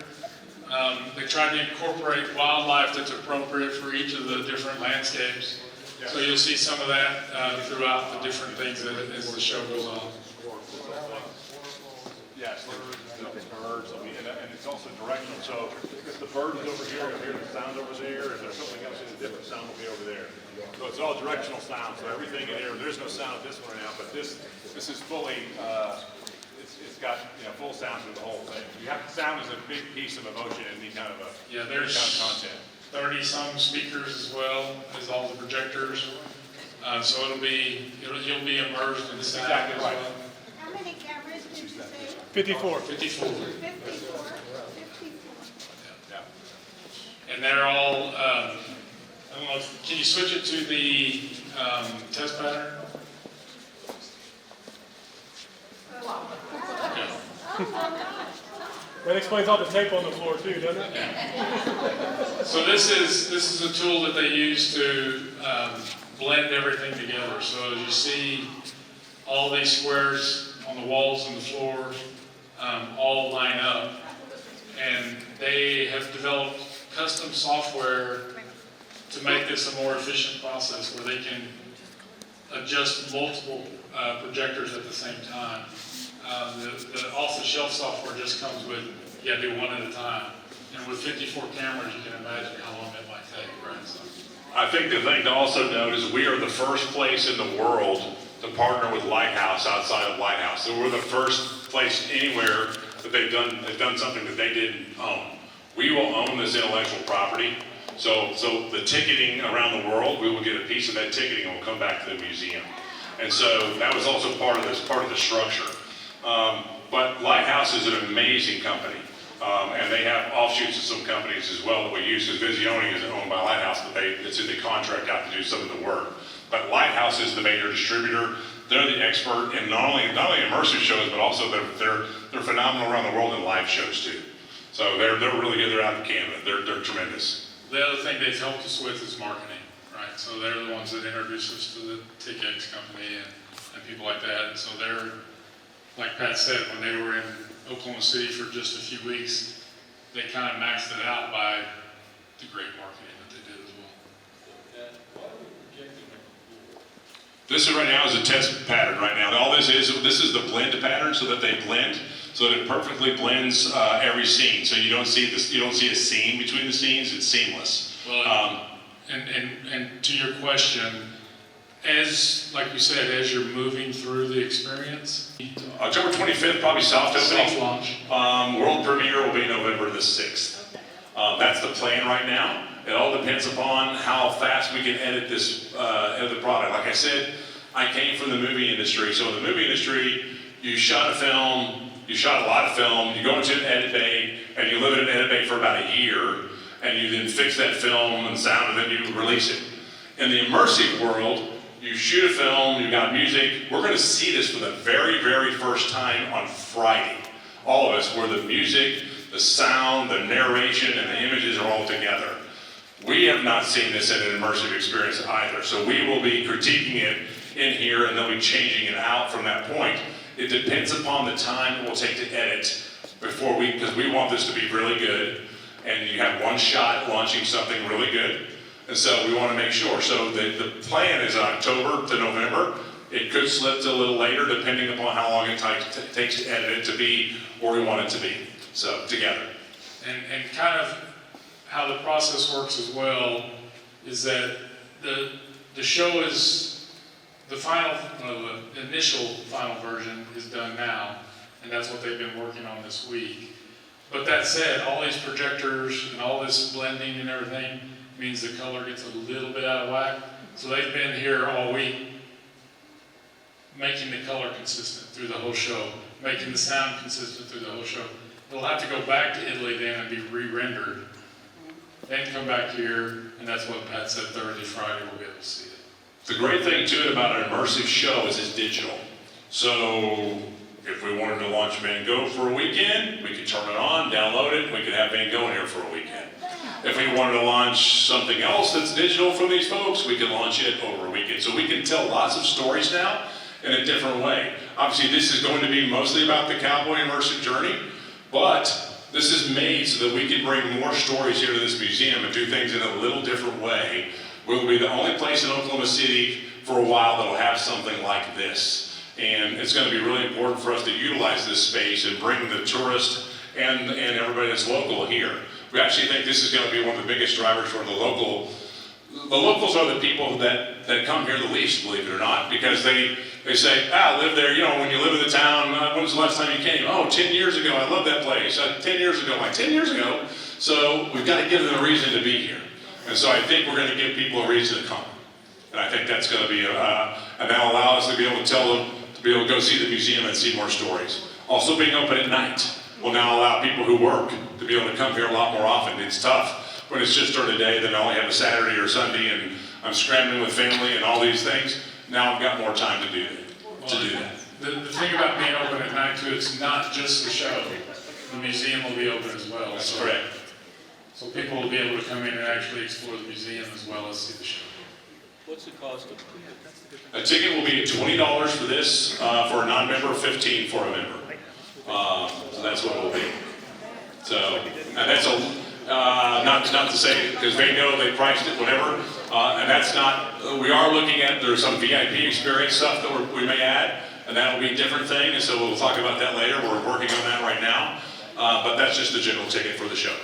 Speaker 3: they tried to incorporate wildlife that's appropriate for each of the different landscapes. So you'll see some of that throughout the different things as the show goes on.
Speaker 2: Yes, there's birds, and it's also directional. So if the bird is over here, you'll hear the sound over there. If there's something else, a different sound will be over there. So it's all directional sound. So everything in here, there's no sound at this one right now, but this is fully, it's got full sound through the whole thing. Sound is a big piece of emotion in any kind of
Speaker 3: there's
Speaker 2: content.
Speaker 3: 30 some speakers as well as all the projectors. So you'll be immersed in the sound
Speaker 2: Exactly
Speaker 3: as
Speaker 2: right.
Speaker 3: well.
Speaker 8: How many cameras did you say?
Speaker 6: 54.
Speaker 3: 54.
Speaker 8: 54.
Speaker 3: Yeah. And they're all, I don't know, can you switch it to the test pattern?
Speaker 6: That explains all the tape on the floor too, doesn't it?
Speaker 3: So this is a tool that they use to blend everything together. So as you see, all these squares on the walls and the floor all line up, and they have developed custom software to make this a more efficient process where they can adjust multiple projectors at the same time. The off-the-shelf software just comes with, you gotta do one at a time. And with 54 cameras, you can imagine how long that might take, right? So,
Speaker 2: I think the thing to also note is we are the first place in the world to partner with Lighthouse outside of Lighthouse. So we're the first place anywhere that they've done something that they didn't own. We will own this intellectual property. So the ticketing around the world, we will get a piece of that ticketing and will come back to the museum. And so that was also part of the structure. But Lighthouse is an amazing company. And they have offshoots of some companies as well that we use, because Visione isn't owned by Lighthouse, but it's in the contract out to do some of the work. But Lighthouse is the major distributor. They're the expert in not only immersive shows, but also they're phenomenal around the world in live shows too. So they're really good. They're out of Canada. They're tremendous.
Speaker 3: the other thing they've helped us with is marketing, right? So they're the ones that introduced us to the TickX company and people like that. And so they're, like Pat said, when they were in Oklahoma City for just a few weeks, they kind of maxed it out by the great marketing that they did as well.
Speaker 2: This is right now is a test pattern right now. All this is the blend pattern, so that they blend, so that it perfectly blends every scene. So you don't see this, you don't see a scene between the scenes. It's seamless.
Speaker 3: Well, and to your question, as like you said, as you're moving through the experience,
Speaker 2: October 25th, probably soft opening.
Speaker 3: soft launch.
Speaker 2: World premiere will be November the 6th. That's the plan right now. It all depends upon how fast we can edit this the product. Like I said, I came from the movie industry. So in the movie industry, you shot a film, you shot a lot of film, you go into an edit bay, and you live in an edit bay for about a year, and you then fix that film and sound, and then you release it. In the immersive world, you shoot a film, you got music. We're going to see this for the very, very first time on Friday. All of us, where the music, the sound, the narration, and the images are all together. We have not seen this in an immersive experience either, so we will be critiquing it in here and then be changing it out from that point. It depends upon the time it will take to edit before because we want this to be really good, and you have one shot at launching something really good, and so we want to make sure. So the plan is October to November. It could slip to a little later depending upon how long it takes to edit it to be where we want it to be, so together.
Speaker 3: And kind of how the process works as well is that the show is the final, the initial final version is done now, and that's what they've been working on this week. But that said, all these projectors and all this blending and everything means the color gets a little bit out of whack. So they've been here all week making the color consistent through the whole show, making the sound consistent through the whole show. They'll have to go back to Italy then and be re-rendered, then come back here, and that's what Pat said, Thursday, Friday, we'll be able to see it.
Speaker 2: The great thing to it about an immersive show is it's digital. So if we wanted to launch Van Gogh for a weekend, we could turn it on, download it, and we could have Van Gogh in here for a weekend. If we wanted to launch something else that's digital from these folks, we can launch it over a weekend. So we can tell lots of stories now in a different way. Obviously, this is going to be mostly about the Cowboy Immersive Journey, but this is made so that we can bring more stories here to this museum and do things in a little different way We'll be the only place in Oklahoma City for a while that'll have something like this. And it's going to be really important for us to utilize this space and bring the tourist and everybody that's local here. We actually think this is going to be one of the biggest drivers for the local. The locals are the people that come here the least, believe it or not, because they say, I live there, you know, when you live in the town, when was the last time you came? Oh, 10 years ago, I love that place. 10 years ago, like 10 years ago. So we've got to give them a reason to be here. And so I think we're going to give people a reason to come. And I think that's going to be, and that'll allow us to be able to tell them, to be able to go see the museum and see more stories. Also being open at night will now allow people who work to be able to come here a lot more often. It's tough when it's just during the day, then I only have a Saturday or Sunday and I'm scrambling with family and all these things. Now I've got more time to do that.
Speaker 3: The thing about being open at night too, it's not just the show. The museum will be open as well.
Speaker 2: That's correct.
Speaker 3: So people will be able to come in and actually explore the museum as well as see the show.
Speaker 9: What's the cost of
Speaker 2: A ticket will be $20 for this, for a non-member, $15 for a member. So that's what it will be. So, and that's not to say, because they know they priced it, whatever, and that's not, we are looking at, there's some VIP experience stuff that we may add, and that will be a different thing, and so we'll talk about that later. We're working on that right now, but that's just the general ticket for the show.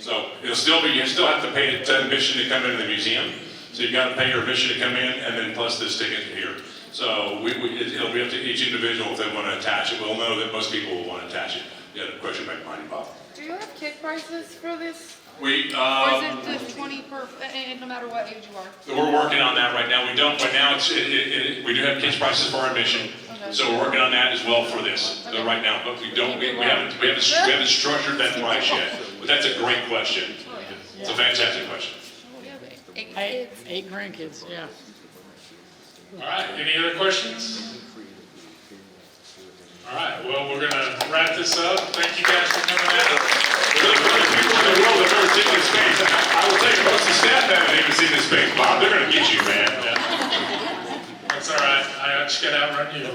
Speaker 2: So it'll still be, you still have to pay admission to come into the museum. So you've got to pay your admission to come in, and then plus this ticket here. So it'll be up to each individual if they want to attach it. We'll know that most people will want to attach it. You had a question back behind you, Bob.
Speaker 10: Do you have kit prices for this?
Speaker 2: Or is
Speaker 10: it just 20 per, no matter what age you are?
Speaker 2: We're working on that right now. We don't, right now we do have kids prices for our admission.
Speaker 10: Okay.
Speaker 2: So we're working on that as well for this, right now, but we haven't structured that price yet. But that's a great question. It's a fantastic question.
Speaker 10: We have 8 kids.
Speaker 11: 8 grandkids, yeah.
Speaker 3: All right, any other questions? All right, well, we're gonna wrap this up. Thank you guys for coming out.
Speaker 2: For the people in the world that have never seen this space, I will tell you, most of the staff haven't even seen this space. Bob, they're gonna get you, man.
Speaker 3: That's all right, I just gotta outrun you.